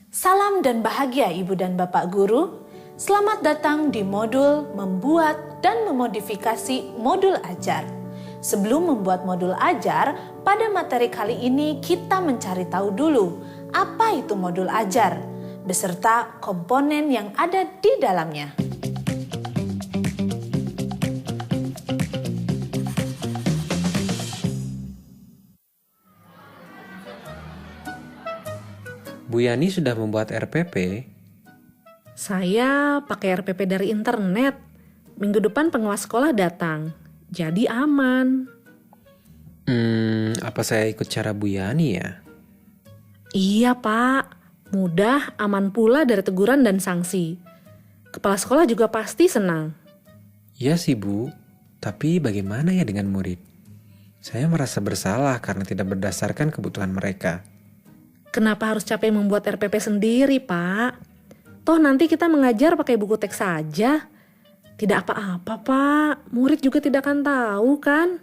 Salam dan bahagia Ibu dan Bapak Guru. Selamat datang di modul membuat dan memodifikasi modul ajar. Sebelum membuat modul ajar, pada materi kali ini kita mencari tahu dulu apa itu modul ajar, beserta komponen yang ada di dalamnya. Bu Yani sudah membuat RPP? Saya pakai RPP dari internet. Minggu depan pengawas sekolah datang. Jadi aman. Apa saya ikut cara Bu Yani ya? Iya, Pak. Mudah, aman pula dari teguran dan sanksi. Kepala sekolah juga pasti senang. Iya sih Bu, tapi bagaimana ya dengan murid? Saya merasa bersalah karena tidak berdasarkan kebutuhan mereka. Kenapa harus capek membuat RPP sendiri, Pak? Toh nanti kita mengajar pakai buku teks saja. Tidak apa-apa, Pak. Murid juga tidak akan tahu, kan?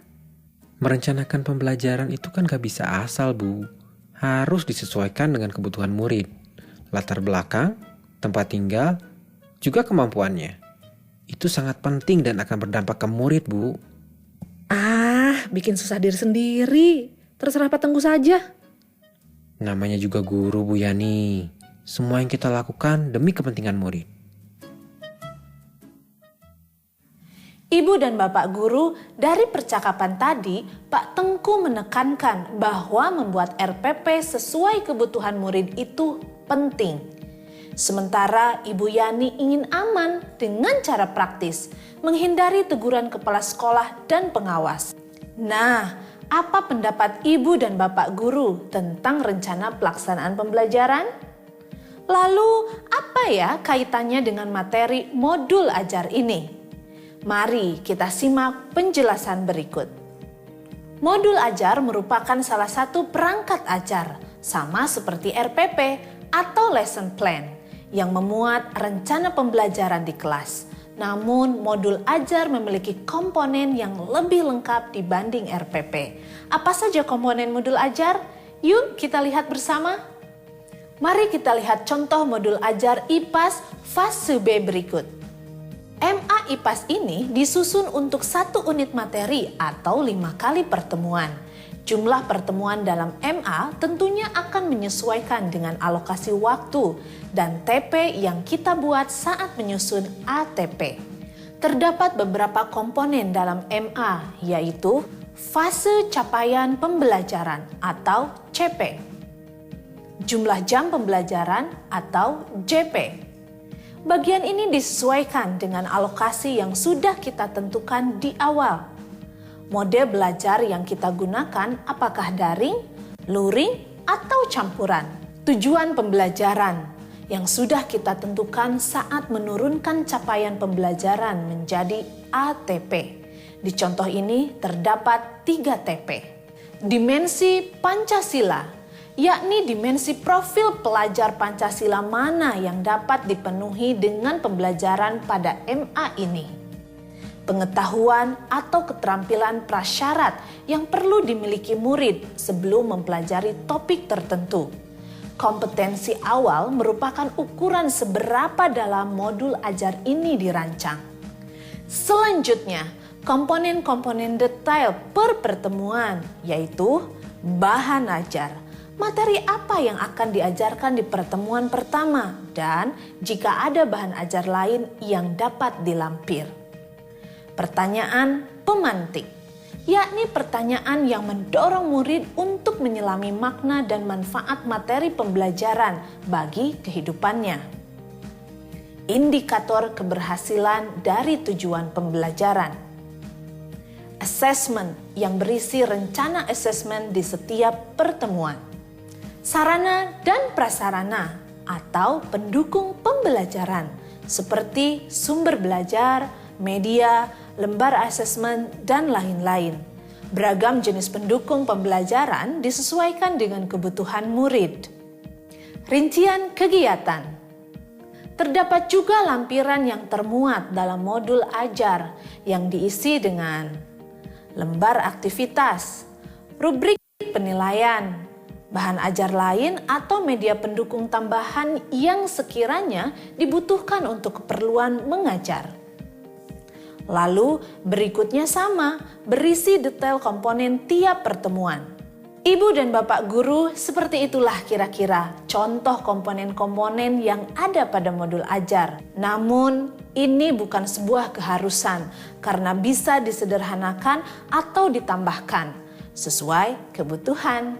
Merencanakan pembelajaran itu kan gak bisa asal, Bu. Harus disesuaikan dengan kebutuhan murid, latar belakang, tempat tinggal, juga kemampuannya. Itu sangat penting dan akan berdampak ke murid, Bu. Bikin susah diri sendiri. Terserah Pak Tengku saja. Namanya juga guru, Bu Yani. Semua yang kita lakukan demi kepentingan murid. Ibu dan Bapak Guru, dari percakapan tadi, Pak Tengku menekankan bahwa membuat RPP sesuai kebutuhan murid itu penting. Sementara Ibu Yani ingin aman dengan cara praktis, menghindari teguran kepala sekolah dan pengawas. Nah, apa pendapat Ibu dan Bapak Guru tentang rencana pelaksanaan pembelajaran? Lalu, apa ya kaitannya dengan materi modul ajar ini? Mari kita simak penjelasan berikut. Modul ajar merupakan salah satu perangkat ajar, sama seperti RPP atau lesson plan, yang memuat rencana pembelajaran di kelas. Namun, modul ajar memiliki komponen yang lebih lengkap dibanding RPP. Apa saja komponen modul ajar? Yuk kita lihat bersama. Mari kita lihat contoh modul ajar IPAS fase B berikut. MA IPAS ini disusun untuk 1 unit materi atau 5 kali pertemuan. Jumlah pertemuan dalam MA tentunya akan menyesuaikan dengan alokasi waktu dan TP yang kita buat saat menyusun ATP. Terdapat beberapa komponen dalam MA, yaitu fase capaian pembelajaran atau CP, jumlah jam pembelajaran atau JP. Bagian ini disesuaikan dengan alokasi yang sudah kita tentukan di awal. Mode belajar yang kita gunakan apakah daring, luring, atau campuran. Tujuan pembelajaran yang sudah kita tentukan saat menurunkan capaian pembelajaran menjadi ATP. Di contoh ini terdapat 3 TP. Dimensi Pancasila, yakni dimensi profil pelajar Pancasila mana yang dapat dipenuhi dengan pembelajaran pada MA ini. Pengetahuan atau keterampilan prasyarat yang perlu dimiliki murid sebelum mempelajari topik tertentu. Kompetensi awal merupakan ukuran seberapa dalam modul ajar ini dirancang. Selanjutnya, komponen-komponen detail per pertemuan, yaitu bahan ajar. Materi apa yang akan diajarkan di pertemuan pertama dan jika ada bahan ajar lain yang dapat dilampir. Pertanyaan pemantik, yakni pertanyaan yang mendorong murid untuk menyelami makna dan manfaat materi pembelajaran bagi kehidupannya. Indikator keberhasilan dari tujuan pembelajaran. Assessment yang berisi rencana assessment di setiap pertemuan. Sarana dan prasarana atau pendukung pembelajaran seperti sumber belajar, media, lembar asesmen, dan lain-lain. Beragam jenis pendukung pembelajaran disesuaikan dengan kebutuhan murid. Rincian kegiatan. Terdapat juga lampiran yang termuat dalam modul ajar yang diisi dengan lembar aktivitas, rubrik penilaian, bahan ajar lain atau media pendukung tambahan yang sekiranya dibutuhkan untuk keperluan mengajar. Lalu berikutnya sama, berisi detail komponen tiap pertemuan. Ibu dan Bapak guru, seperti itulah kira-kira contoh komponen-komponen yang ada pada modul ajar. Namun, ini bukan sebuah keharusan karena bisa disederhanakan atau ditambahkan sesuai kebutuhan.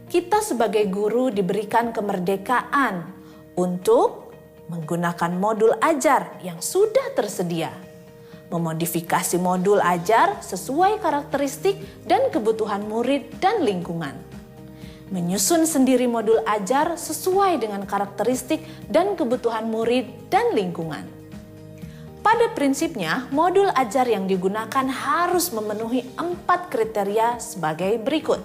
Kita sebagai guru diberikan kemerdekaan untuk menggunakan modul ajar yang sudah tersedia, memodifikasi modul ajar sesuai karakteristik dan kebutuhan murid dan lingkungan, menyusun sendiri modul ajar sesuai dengan karakteristik dan kebutuhan murid dan lingkungan. Pada prinsipnya, modul ajar yang digunakan harus memenuhi 4 kriteria sebagai berikut.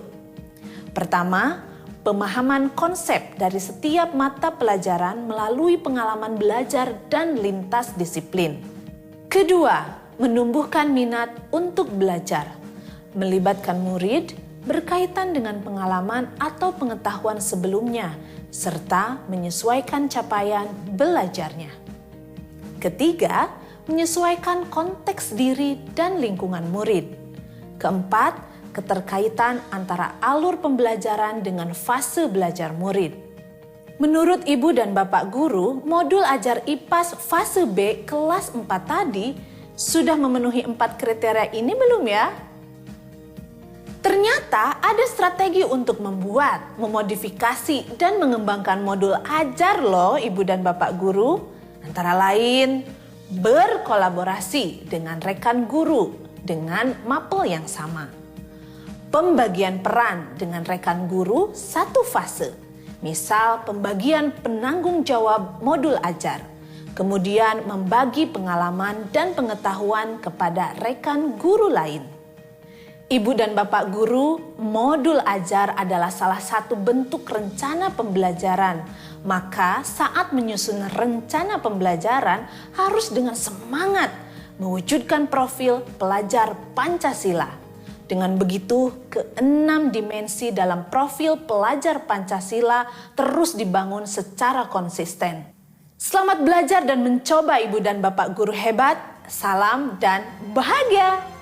Pertama, pemahaman konsep dari setiap mata pelajaran melalui pengalaman belajar dan lintas disiplin. Kedua, menumbuhkan minat untuk belajar, melibatkan murid berkaitan dengan pengalaman atau pengetahuan sebelumnya, serta menyesuaikan capaian belajarnya. Ketiga, menyesuaikan konteks diri dan lingkungan murid. Keempat, keterkaitan antara alur pembelajaran dengan fase belajar murid. Menurut Ibu dan Bapak guru, modul ajar IPAS fase B kelas 4 tadi sudah memenuhi 4 kriteria ini belum ya? Ternyata ada strategi untuk membuat, memodifikasi, dan mengembangkan modul ajar loh Ibu dan Bapak guru. Antara lain, berkolaborasi dengan rekan guru dengan mapel yang sama. Pembagian peran dengan rekan guru satu fase. Misal pembagian penanggung jawab modul ajar, kemudian membagi pengalaman dan pengetahuan kepada rekan guru lain. Ibu dan Bapak guru, modul ajar adalah salah satu bentuk rencana pembelajaran. Maka saat menyusun rencana pembelajaran harus dengan semangat mewujudkan profil pelajar Pancasila. Dengan begitu, ke-6 dimensi dalam profil pelajar Pancasila terus dibangun secara konsisten. Selamat belajar dan mencoba Ibu dan Bapak guru hebat. Salam dan bahagia!